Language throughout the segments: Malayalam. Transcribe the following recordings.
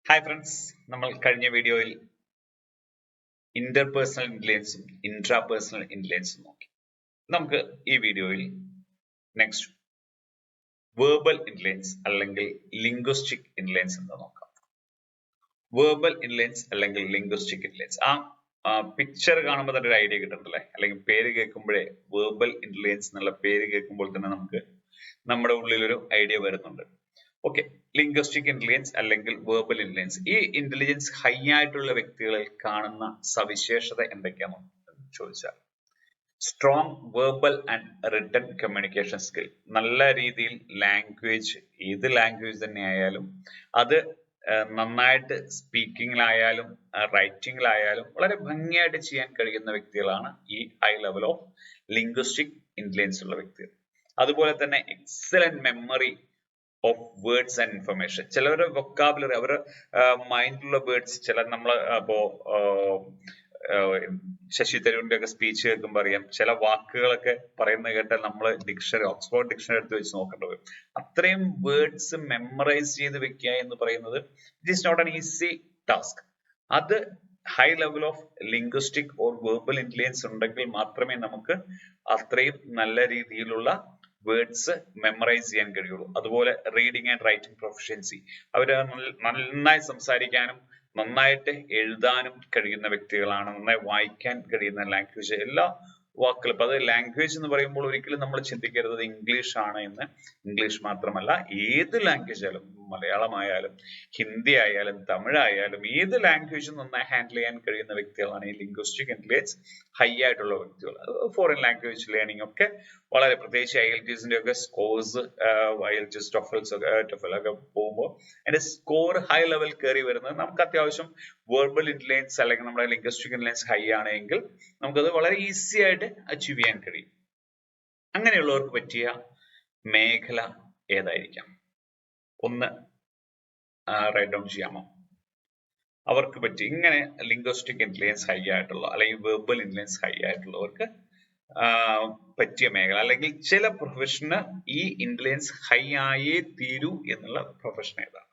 ഹായ് ഫ്രണ്ട്സ്, നമ്മൾ കഴിഞ്ഞ വീഡിയോയിൽ ഇന്റർപേഴ്സണൽ ഇന്റലിജൻസും ഇൻട്രാപേഴ്സണൽ ഇന്റലിജൻസും നോക്കി. നമുക്ക് ഈ വീഡിയോയിൽ നെക്സ്റ്റ് വേർബൽ ഇന്റലിജൻസ് അല്ലെങ്കിൽ ലിംഗ്വിസ്റ്റിക് ഇന്റലിജൻസ് എന്ന് നോക്കാം. വേർബൽ ഇന്റലിജൻസ് അല്ലെങ്കിൽ ലിംഗ്വിസ്റ്റിക് ഇന്റലിജൻസ്, പിക്ചർ കാണുമ്പോൾ തന്നെ ഒരു ഐഡിയ കിട്ടുന്നുണ്ടല്ലേ, അല്ലെങ്കിൽ പേര് കേൾക്കുമ്പോഴേ വേർബൽ ഇന്റലിജൻസ് എന്നുള്ള പേര് കേൾക്കുമ്പോൾ തന്നെ നമുക്ക് നമ്മുടെ ഉള്ളിൽ ഒരു ഐഡിയ വരുന്നുണ്ട്. ഓക്കെ, ലിംഗ്വിസ്റ്റിക് ഇന്റലിജൻസ് അല്ലെങ്കിൽ വേർബൽ ഇന്റലിജൻസ്, ഈ ഇന്റലിജൻസ് ഹൈ ആയിട്ടുള്ള വ്യക്തികളിൽ കാണുന്ന സവിശേഷത എന്തൊക്കെയാണെന്ന് ചോദിച്ചാൽ, strong verbal and written communication skill, നല്ല രീതിയിൽ ലാംഗ്വേജ്, ഏത് ലാംഗ്വേജ് തന്നെ ആയാലും അത് നന്നായിട്ട് സ്പീക്കിങ്ങിലായാലും റൈറ്റിംഗിലായാലും വളരെ ഭംഗിയായിട്ട് ചെയ്യാൻ കഴിയുന്ന വ്യക്തികളാണ് ഈ high level of linguistic intelligence ഉള്ള വ്യക്തികൾ. അതുപോലെ തന്നെ excellent memory of words and information, ചിലവരുടെ വൊക്കാബുലറി, അവരുടെ മൈൻഡിലുള്ള വേർഡ്സ്, ചില നമ്മൾ ഇപ്പോ ശശി തരൂരിന്റെ ഒക്കെ സ്പീച്ച് കേൾക്കുമ്പോൾ അറിയാം, ചില വാക്കുകളൊക്കെ പറയുന്നത് കേട്ടാൽ നമ്മൾ ഡിക്ഷണറി, ഓക്സ്ഫോർഡ് ഡിക്ഷണറി എടുത്ത് വെച്ച് നോക്കേണ്ടി വരും. അത്രയും വേർഡ്സ് മെമ്മറൈസ് ചെയ്ത് വെക്കുക എന്ന് പറയുന്നത് it is not an easy task. അത് high level of linguistic or verbal intelligence ഉണ്ടെങ്കിൽ മാത്രമേ നമുക്ക് അത്രയും നല്ല രീതിയിലുള്ള വേർഡ്സ് മെമ്മറൈസ് ചെയ്യാൻ കഴിയുള്ളൂ. അതുപോലെ റീഡിങ് ആൻഡ് റൈറ്റിംഗ് പ്രൊഫഷ്യൻസി, അവര് നന്നായി സംസാരിക്കാനും നന്നായിട്ട് എഴുതാനും കഴിയുന്ന വ്യക്തികളാണ്, നന്നായി വായിക്കാൻ കഴിയുന്ന ലാംഗ്വേജ്, എല്ലാ വാക്കുകളും. അപ്പൊ അത് ലാംഗ്വേജ് എന്ന് പറയുമ്പോൾ ഒരിക്കലും നമ്മൾ ചിന്തിക്കരുത് ഇംഗ്ലീഷ് ആണ് എന്ന്. ഇംഗ്ലീഷ് മാത്രമല്ല, ഏത് ലാംഗ്വേജ് ആയാലും, മലയാളം ആയാലും ഹിന്ദി ആയാലും തമിഴ് ആയാലും, ഏത് ലാംഗ്വേജും നന്നായി ഹാൻഡിൽ ചെയ്യാൻ കഴിയുന്ന വ്യക്തികളാണ് ഈ ലിംഗ്വിസ്റ്റിക് ഇന്റലിജൻസ് ഹൈ ആയിട്ടുള്ള വ്യക്തികൾ. ഫോറിൻ ലാംഗ്വേജ് ലേണിംഗ് ഒക്കെ വളരെ, പ്രത്യേകിച്ച് IELTS ഒക്കെ സ്കോർസ്, IELTS TOEFL ഒക്കെ പോകുമ്പോൾ അതിന്റെ സ്കോർ ഹൈ ലെവൽ കയറി വരുന്നത് നമുക്ക് അത്യാവശ്യം വേർബൽ ഇന്റലിജൻസ് അല്ലെങ്കിൽ നമ്മുടെ ലിംഗ്വിസ്റ്റിക് ഇന്റലിജൻസ് ഹൈ ആണെങ്കിൽ നമുക്കത് വളരെ ഈസി ആയിട്ട് അച്ചീവ് ചെയ്യാൻ കഴിയും. അങ്ങനെയുള്ളവർക്ക് പറ്റിയ മേഖല ഏതായിരിക്കാം? ഒന്ന് റൈറ്റ് ഡൗൺ ചെയ്യാമോ? അവർക്ക് പറ്റി ഇങ്ങനെ ലിംഗ്വിസ്റ്റിക് ഇന്റലിജൻസ് ഹൈ ആയിട്ടുള്ള അല്ലെങ്കിൽ വേർബൽ ഇന്റലിജൻസ് ഹൈ ആയിട്ടുള്ളവർക്ക് പറ്റിയ മേഖല, അല്ലെങ്കിൽ ചില പ്രൊഫഷന് ഈ ഇന്റലിജൻസ് ഹൈ ആയേ തീരൂ എന്നുള്ള പ്രൊഫഷൻ ഏതാണ്?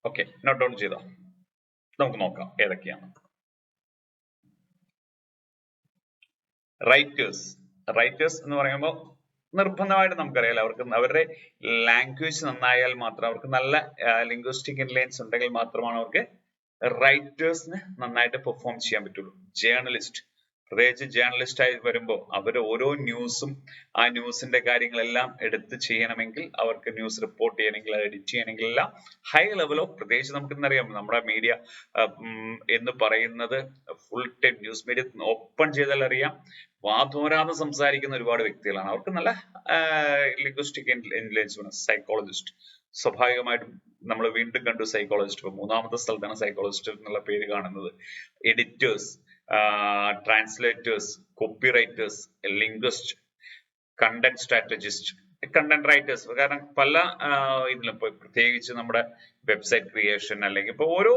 ഓക്കെ, നോട്ട് ഡൗൺ ചെയ്തോ? നമുക്ക് നോക്കാം ഏതൊക്കെയാണ്. റൈറ്റേഴ്സ് എന്ന് പറയുമ്പോൾ നിർബന്ധമായിട്ട് നമുക്കറിയാലോ, അവർക്ക് അവരുടെ ലാംഗ്വേജ് നന്നായാൽ മാത്രം, അവർക്ക് നല്ല ലിംഗ്വിസ്റ്റിക് ഇന്റലിജൻസ് ഉണ്ടെങ്കിൽ മാത്രമാണ് അവർക്ക് റൈറ്റേഴ്സിന് നന്നായിട്ട് പെർഫോം ചെയ്യാൻ പറ്റുള്ളൂ. ജേർണലിസ്റ്റ്, പ്രത്യേകിച്ച് ജേർണലിസ്റ്റ് ആയി വരുമ്പോൾ അവർ ഓരോ ന്യൂസും ആ ന്യൂസിന്റെ കാര്യങ്ങളെല്ലാം എടുത്ത് ചെയ്യണമെങ്കിൽ, അവർക്ക് ന്യൂസ് റിപ്പോർട്ട് ചെയ്യണമെങ്കിൽ, എഡിറ്റ് ചെയ്യണമെങ്കിൽ എല്ലാം ഹൈ ലെവൽ ഓഫ്, പ്രത്യേകിച്ച് നമുക്കിന്നറിയാം നമ്മുടെ മീഡിയ എന്ന് പറയുന്നത് full time news media open ചെയ്താൽ അറിയാം, വാതോരാതെ സംസാരിക്കുന്ന ഒരുപാട് വ്യക്തികളാണ്. അവർക്ക് നല്ല ലിംഗ്വിസ്റ്റിക് ഇന്റലിജൻസ് വേണം. സൈക്കോളജിസ്റ്റ്, സ്വാഭാവികമായിട്ടും നമ്മൾ വീണ്ടും കണ്ടു സൈക്കോളജിസ്റ്റ്, ഇപ്പൊ മൂന്നാമത്തെ സ്ഥലത്താണ് സൈക്കോളജിസ്റ്റ് എന്നുള്ള പേര് കാണുന്നത്. Editors, translators, copy writers, linguist, content strategist, content writers. കാരണം പല ഇതിലും ഇപ്പൊ പ്രത്യേകിച്ച് നമ്മുടെ വെബ്സൈറ്റ് ക്രിയേഷൻ അല്ലെങ്കിൽ ഇപ്പൊ ഓരോ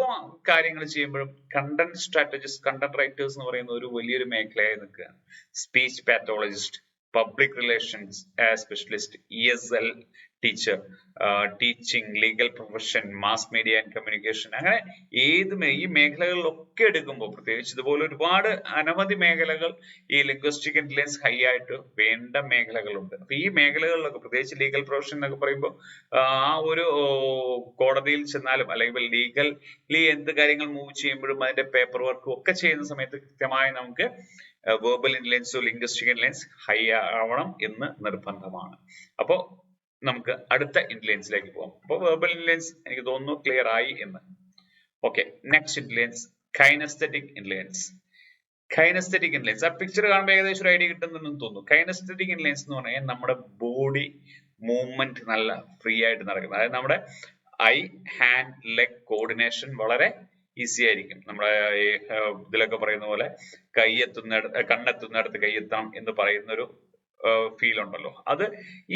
കാര്യങ്ങൾ ചെയ്യുമ്പോഴും കണ്ടന്റ് സ്ട്രാറ്റജിസ്റ്റ്, കണ്ടന്റ് റൈറ്റേഴ്സ് എന്ന് പറയുന്ന ഒരു വലിയൊരു മേഖലയായി നിൽക്കുകയാണ്. Speech pathologist, public relations specialist, ESL teacher, teaching, legal profession, mass media and communication, അങ്ങനെ ഏത് ഈ മേഖലകളിലൊക്കെ എടുക്കുമ്പോൾ, പ്രത്യേകിച്ച് ഇതുപോലെ ഒരുപാട് അനവധി മേഖലകൾ ഈ ലിംഗ്വിസ്റ്റിക് ഇന്റലിജൻസ് ഹൈ ആയിട്ട് വേണ്ട മേഖലകളുണ്ട്. അപ്പൊ ഈ മേഖലകളിലൊക്കെ, പ്രത്യേകിച്ച് ലീഗൽ പ്രൊഫഷൻ എന്നൊക്കെ പറയുമ്പോൾ ആ ഒരു കോടതിയിൽ ചെന്നാലും അല്ലെങ്കിൽ ലീഗലി എന്ത് കാര്യങ്ങൾ മൂവ് ചെയ്യുമ്പോഴും അതിന്റെ പേപ്പർ വർക്കും ഒക്കെ ചെയ്യുന്ന സമയത്ത് കൃത്യമായി നമുക്ക് വേർബൽ ഇന്റലിജൻസോ ലിംഗ്വിസ്റ്റിക് ഇന്റലിജൻസ് ഹൈ ആവണം എന്ന് നിർബന്ധമാണ്. അപ്പോ നമുക്ക് അടുത്ത ഇന്റലിജൻസിലേക്ക് പോകാം. അപ്പൊ വേർബൽ ഇന്റലിജൻസ് എനിക്ക് തോന്നുന്നു ക്ലിയർ ആയി എന്ന്. Okay, next intelligence kinesthetic intelligence. Kinesthetic intelligence, ആ പിക്ചർ കാണുമ്പോൾ ഏകദേശം ഒരു ഐഡിയ കിട്ടുന്നെന്ന് തോന്നുന്നു. കൈനസ്തെറ്റിക് ഇന്റലിജൻസ് എന്ന് പറഞ്ഞാൽ നമ്മുടെ ബോഡി മൂവ്മെന്റ് നല്ല ഫ്രീ ആയിട്ട് നടക്കുന്നത്, അതായത് നമ്മുടെ ഐ ഹാൻഡ് ലെഗ് കോർഡിനേഷൻ വളരെ ഈസി ആയിരിക്കും. നമ്മുടെ ഇതിലൊക്കെ പറയുന്ന പോലെ കണ്ണെത്തുന്നിടത്ത് കൈയെത്താം എന്ന് പറയുന്ന ഒരു ഫീൽ ഉണ്ടല്ലോ, അത്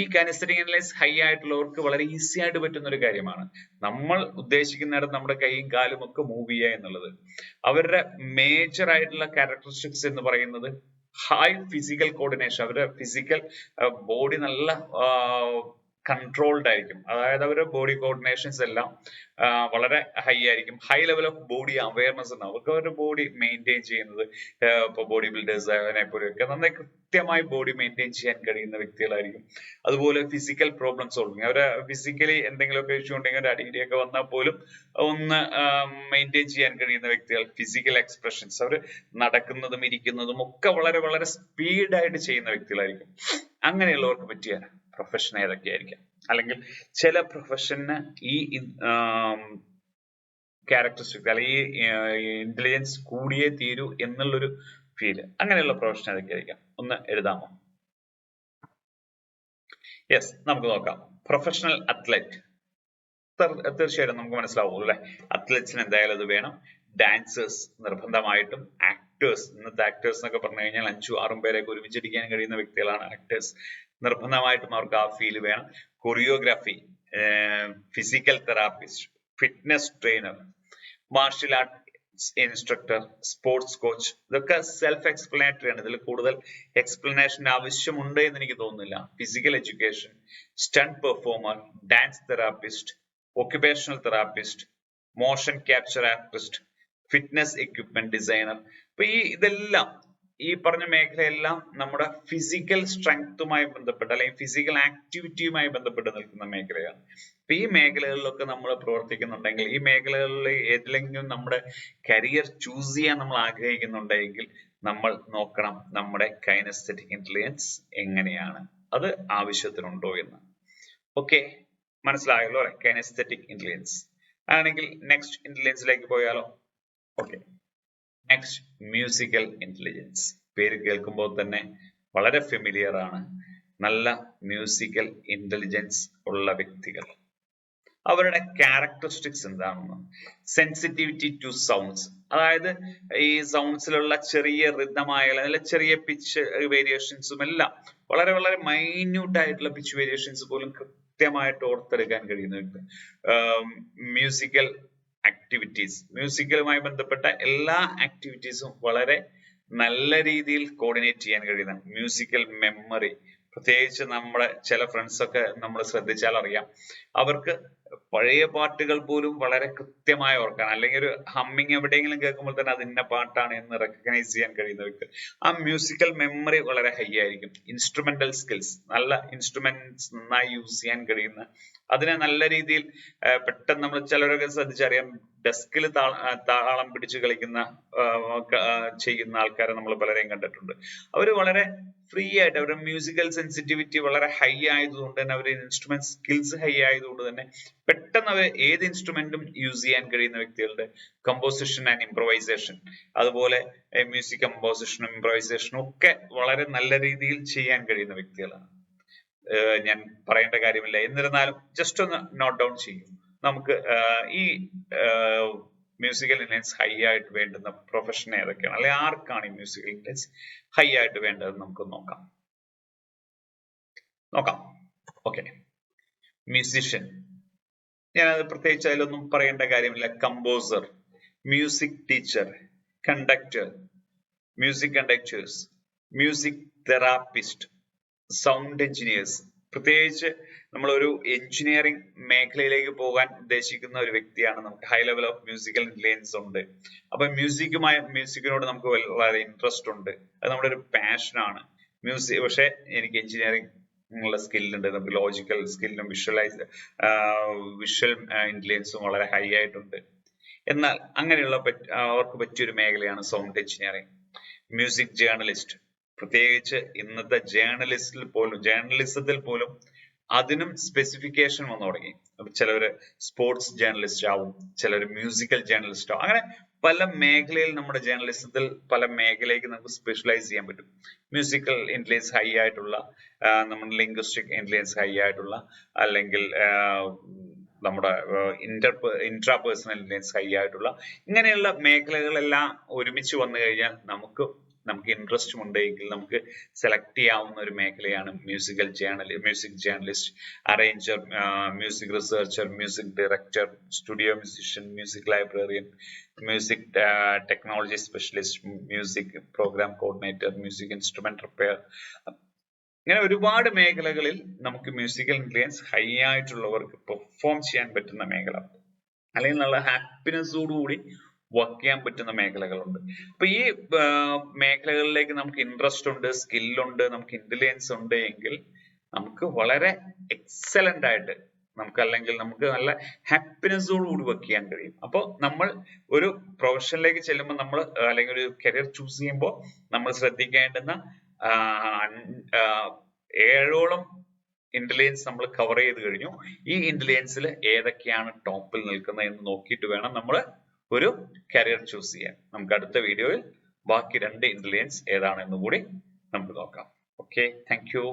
ഈ കൈനസ്തെറ്റിക് ഇന്റലിജൻസ് ഹൈ ആയിട്ടുള്ളവർക്ക് വളരെ ഈസി ആയിട്ട് പറ്റുന്ന ഒരു കാര്യമാണ്. നമ്മൾ ഉദ്ദേശിക്കുന്നിടത്ത് നമ്മുടെ കൈയും കാലും ഒക്കെ മൂവ് ചെയ്യുക എന്നുള്ളത്. അവരുടെ മേജർ ആയിട്ടുള്ള ക്യാരക്ടറിസ്റ്റിക്സ് എന്ന് പറയുന്നത് ഹൈ ഫിസിക്കൽ കോർഡിനേഷൻ, അവരുടെ ഫിസിക്കൽ ബോഡി നല്ല കൺട്രോൾഡ് ആയിരിക്കും. അതായത് അവരുടെ ബോഡി കോർഡിനേഷൻസ് എല്ലാം വളരെ ഹൈ ആയിരിക്കും. High level of body awareness ഉണ്ടാവും. അവർക്ക് അവരുടെ ബോഡി മെയിൻറ്റെയിൻ ചെയ്യുന്നത് ഇപ്പൊ ബോഡി ബിൽഡേഴ്സ് അതിനെ പോലെയൊക്കെ നന്നായി കൃത്യമായി ബോഡി മെയിൻറ്റെയിൻ ചെയ്യാൻ കഴിയുന്ന വ്യക്തികളായിരിക്കും. അതുപോലെ ഫിസിക്കൽ പ്രോബ്ലം സോൾവിങ്, അവര് ഫിസിക്കലി എന്തെങ്കിലുമൊക്കെ ഇഷ്യൂ ഉണ്ടെങ്കിൽ ഒരു അടിയിടിയൊക്കെ വന്നാൽ പോലും ഒന്ന് മെയിൻറ്റെയിൻ ചെയ്യാൻ കഴിയുന്ന വ്യക്തികൾ. ഫിസിക്കൽ എക്സ്പ്രഷൻസ്, അവർ നടക്കുന്നതും ഇരിക്കുന്നതും ഒക്കെ വളരെ വളരെ സ്പീഡായിട്ട് ചെയ്യുന്ന വ്യക്തികളായിരിക്കും. അങ്ങനെയുള്ളവർക്ക് പറ്റിയ പ്രൊഫഷൻ ഏതൊക്കെയായിരിക്കാം? അല്ലെങ്കിൽ ചില പ്രൊഫഷന് ഈ ക്യാരക്ടറിസ്റ്റിക് അല്ലെങ്കിൽ ഇന്റലിജൻസ് കൂടിയേ തീരൂ എന്നുള്ളൊരു ഫീല്, അങ്ങനെയുള്ള പ്രൊഫഷൻ ഏതൊക്കെയായിരിക്കാം? ഒന്ന് എഴുതാമോ? യെസ്, നമുക്ക് നോക്കാം. പ്രൊഫഷണൽ അത്ലറ്റ്, തീർച്ചയായിട്ടും നമുക്ക് മനസ്സിലാവും അല്ലെ. അത്ലറ്റ്സിന് എന്തായാലും അത് വേണം. ഡാൻസേഴ്സ് നിർബന്ധമായിട്ടും. ആക്ടേഴ്സ്, ഇന്നത്തെ ആക്ടേഴ്സ് എന്നൊക്കെ പറഞ്ഞു കഴിഞ്ഞാൽ 5-6 പേരെയൊക്കെ ഒരുമിച്ചിരിക്കാൻ കഴിയുന്ന വ്യക്തികളാണ് ആക്ടേഴ്സ്. നിർബന്ധമായിട്ടും അവർക്ക് ആ ഫീൽ വേണം. Choreography, physical therapist, fitness trainer, marshal art instructor, sports coach, ഇതൊക്കെ സെൽഫ് എക്സ്പ്ലനേറ്ററി ആണ്. ഇതിൽ കൂടുതൽ എക്സ്പ്ലനേഷൻ ആവശ്യമുണ്ട് എന്ന് എനിക്ക് തോന്നുന്നില്ല. Physical education, stunt performer, dance therapist, occupational therapist, motion capture artist, fitness equipment designer. അപ്പൊ ഇതെല്ലാം ഈ പറഞ്ഞ മേഖലയെല്ലാം നമ്മുടെ ഫിസിക്കൽ സ്ട്രെങ്തുമായി ബന്ധപ്പെട്ട് അല്ലെങ്കിൽ ഫിസിക്കൽ ആക്ടിവിറ്റിയുമായി ബന്ധപ്പെട്ട് നിൽക്കുന്ന മേഖലയാണ്. അപ്പൊ ഈ മേഖലകളിലൊക്കെ നമ്മൾ പ്രവർത്തിക്കുന്നുണ്ടെങ്കിൽ, ഈ മേഖലകളിൽ ഏതിലെങ്കിലും നമ്മുടെ കരിയർ ചൂസ് ചെയ്യാൻ നമ്മൾ ആഗ്രഹിക്കുന്നുണ്ടെങ്കിൽ നമ്മൾ നോക്കണം നമ്മുടെ കൈനസ്തെറ്റിക് ഇന്റലിജൻസ് എങ്ങനെയാണ്, അത് ആവശ്യത്തിനുണ്ടോ എന്ന്. ഓക്കെ, മനസ്സിലായല്ലോ അല്ലെ? കൈനസ്തെറ്റിക് ഇന്റലിജൻസ് ആണെങ്കിൽ നെക്സ്റ്റ് ഇന്റലിജൻസിലേക്ക് പോയാലോ? Okay, next musical intelligence. പേര് കേൾക്കുമ്പോൾ തന്നെ വളരെ ഫെമിലിയർ ആണ്. നല്ല മ്യൂസിക്കൽ ഇന്റലിജൻസ് ഉള്ള വ്യക്തികൾ, അവരുടെ ക്യാരക്ടറിസ്റ്റിക്സ് എന്താണെന്ന്. സെൻസിറ്റിവിറ്റി ടു സൗണ്ട്സ്, അതായത് ഈ സൗണ്ട്സിലുള്ള ചെറിയ റിതമായ ചെറിയ പിച്ച് വേരിയേഷൻസും എല്ലാം വളരെ വളരെ മൈന്യൂട്ട് ആയിട്ടുള്ള പിച്ച് വേരിയേഷൻസ് പോലും കൃത്യമായിട്ട് ഓർത്തെടുക്കാൻ കഴിയുന്നുണ്ട്. മ്യൂസിക്കൽ ആക്ടിവിറ്റീസ്, മ്യൂസിക്കലുമായി ബന്ധപ്പെട്ട എല്ലാ ആക്ടിവിറ്റീസും വളരെ നല്ല രീതിയിൽ കോർഡിനേറ്റ് ചെയ്യാൻ കഴിയുന്ന മ്യൂസിക്കൽ മെമ്മറി. പ്രത്യേകിച്ച് നമ്മുടെ ചില ഫ്രണ്ട്സ് ഒക്കെ നമ്മൾ ശ്രദ്ധിച്ചാൽ അറിയാം, അവർക്ക് പഴയ പാട്ടുകൾ പോലും വളരെ കൃത്യമായി ഓർക്കാൻ, അല്ലെങ്കിൽ ഒരു ഹമ്മിങ് എവിടെയെങ്കിലും കേൾക്കുമ്പോൾ തന്നെ അത് ഇന്ന പാട്ടാണ് എന്ന് റെക്കഗ്നൈസ് ചെയ്യാൻ കഴിയുന്ന വ്യക്തി. ആ മ്യൂസിക്കൽ മെമ്മറി വളരെ ഹൈ ആയിരിക്കും. ഇൻസ്ട്രുമെന്റൽ സ്കിൽസ്, നല്ല ഇൻസ്ട്രുമെന്റ്സ് നന്നായി യൂസ് ചെയ്യാൻ കഴിയുന്ന, അതിനെ നല്ല രീതിയിൽ പെട്ടെന്ന് നമ്മൾ ചിലരൊക്കെ ശ്രദ്ധിച്ചറിയാം, ഡെസ്കിൽ താളം പിടിച്ച് കളിക്കുന്ന ചെയ്യുന്ന ആൾക്കാരെ നമ്മൾ പലരെയും കണ്ടിട്ടുണ്ട്. അവര് വളരെ ഫ്രീ ആയിട്ട്, അവരുടെ മ്യൂസിക്കൽ സെൻസിറ്റിവിറ്റി വളരെ ഹൈ ആയതുകൊണ്ട് തന്നെ, അവരുടെ ഇൻസ്ട്രുമെന്റ് സ്കിൽസ് ഹൈ ആയതുകൊണ്ട് തന്നെ പെട്ടെന്ന് അവർ ഏത് ഇൻസ്ട്രുമെന്റും യൂസ് ചെയ്യാൻ കഴിയുന്ന വ്യക്തികളുടെ കമ്പോസിഷൻ ആൻഡ് ഇംപ്രവൈസേഷൻ, അതുപോലെ മ്യൂസിക് കമ്പോസിഷനും ഇംപ്രവൈസേഷനും ഒക്കെ വളരെ നല്ല രീതിയിൽ ചെയ്യാൻ കഴിയുന്ന വ്യക്തികളാണ്. ഞാൻ പറയേണ്ട കാര്യമില്ല, എന്നിരുന്നാലും ജസ്റ്റ് ഒന്ന് നോട്ട് ഡൗൺ ചെയ്യും. നമുക്ക് ഈ മ്യൂസിക്കൽ ഇന്റലിജൻസ് ഹൈ ആയിട്ട് വേണ്ടുന്ന പ്രൊഫഷൻ ഏതൊക്കെയാണ്, അല്ലെങ്കിൽ ആർക്കാണ് ഈ മ്യൂസിക്കൽ ഇന്റലിജൻസ് ഹൈ ആയിട്ട് വേണ്ടത് നമുക്ക് നോക്കാം. ഓക്കെ, മ്യൂസിഷ്യൻ, ഞാനത് പ്രത്യേകിച്ച് അതിലൊന്നും പറയേണ്ട കാര്യമില്ല. Composer, music teacher, conductor, music conductors, music therapist, sound engineers. പ്രത്യേകിച്ച് നമ്മളൊരു എഞ്ചിനീയറിംഗ് മേഖലയിലേക്ക് പോകാൻ ഉദ്ദേശിക്കുന്ന ഒരു വ്യക്തിയാണ്, നമുക്ക് high level of musical intelligence ഉണ്ട്. അപ്പൊ മ്യൂസിക്കിനോട് നമുക്ക് വളരെ ഇൻട്രസ്റ്റ് ഉണ്ട്, അത് നമ്മുടെ ഒരു പാഷനാണ്. പക്ഷെ എനിക്ക് എഞ്ചിനീയറിംഗ് ഉള്ള സ്കില്ലുണ്ട്, നമുക്ക് ലോജിക്കൽ സ്കില്ലും വിഷ്വൽ ഇന്റലിജൻസും വളരെ ഹൈ ആയിട്ടുണ്ട്. എന്നാൽ അങ്ങനെയുള്ള അവർക്ക് പറ്റിയൊരു മേഖലയാണ് സൗണ്ട് എഞ്ചിനീയറിംഗ്. മ്യൂസിക് ജേർണലിസ്റ്റ്, പ്രത്യേകിച്ച് ഇന്നത്തെ ജേർണലിസത്തിൽ പോലും അതിനും സ്പെസിഫിക്കേഷൻ വന്നു തുടങ്ങി. ചിലവര് സ്പോർട്സ് ജേർണലിസ്റ്റ് ആവും, ചിലര് മ്യൂസിക്കൽ ജേർണലിസ്റ്റ് ആവും. അങ്ങനെ പല മേഖലയിൽ നമ്മുടെ ജേർണലിസത്തിൽ പല മേഖലയ്ക്ക് നമുക്ക് സ്പെഷ്യലൈസ് ചെയ്യാൻ പറ്റും. മ്യൂസിക്കൽ ഇന്റലിജൻസ് ഹൈ ആയിട്ടുള്ള, നമ്മുടെ ലിംഗ്വിസ്റ്റിക് ഇന്റലിജൻസ് ഹൈ ആയിട്ടുള്ള, അല്ലെങ്കിൽ നമ്മുടെ ഇൻട്രാപേഴ്സണൽ ഇന്റലിജൻസ് ഹൈ ആയിട്ടുള്ള, ഇങ്ങനെയുള്ള മേഖലകളെല്ലാം ഒരുമിച്ച് വന്നു കഴിഞ്ഞാൽ നമുക്ക് ഇൻട്രസ്റ്റ് ഉണ്ടെങ്കിൽ നമുക്ക് സെലക്ട് ചെയ്യാവുന്ന ഒരു മേഖലയാണ് music journalist, arranger, music researcher, music director, studio musician, music librarian, music technology specialist, music program coordinator, music instrument repair. ഇങ്ങനെ ഒരുപാട് മേഖലകളിൽ നമുക്ക് മ്യൂസിക്കൽ ഇന്റലിജൻസ് ഹൈ ആയിട്ടുള്ളവർക്ക് പെർഫോം ചെയ്യാൻ പറ്റുന്ന മേഖല, അല്ലെങ്കിൽ നല്ല ഹാപ്പിനെസ്സോടുകൂടി വർക്ക് ചെയ്യാൻ പറ്റുന്ന മേഖലകളുണ്ട്. അപ്പൊ ഈ മേഖലകളിലേക്ക് നമുക്ക് ഇൻട്രസ്റ്റ് ഉണ്ട്, സ്കില്ലുണ്ട്, നമുക്ക് ഇന്റലിജൻസ് ഉണ്ട് എങ്കിൽ നമുക്ക് വളരെ എക്സലന്റ് ആയിട്ട് അല്ലെങ്കിൽ നമുക്ക് നല്ല ഹാപ്പിനെസ്സോട് കൂടി വർക്ക് ചെയ്യാൻ കഴിയും. അപ്പോൾ നമ്മൾ ഒരു പ്രൊഫഷനിലേക്ക് ചെല്ലുമ്പോൾ നമ്മൾ അല്ലെങ്കിൽ ഒരു കരിയർ ചൂസ് ചെയ്യുമ്പോൾ നമ്മൾ ശ്രദ്ധിക്കേണ്ടുന്ന 7ഓളം ഇന്റലിജൻസ് നമ്മൾ കവർ ചെയ്ത് കഴിഞ്ഞു. ഈ ഇന്റലിജൻസിൽ ഏതൊക്കെയാണ് ടോപ്പിൽ നിൽക്കുന്നത് എന്ന് നോക്കിയിട്ട് വേണം നമ്മൾ ഒരു കരിയർ ചൂസ് ചെയ്യാൻ. നമുക്ക് അടുത്ത വീഡിയോയിൽ ബാക്കി 2 ഇന്റലിജൻസ് ഏതാണെന്ന് കൂടി നമുക്ക് നോക്കാം. Okay, thank you.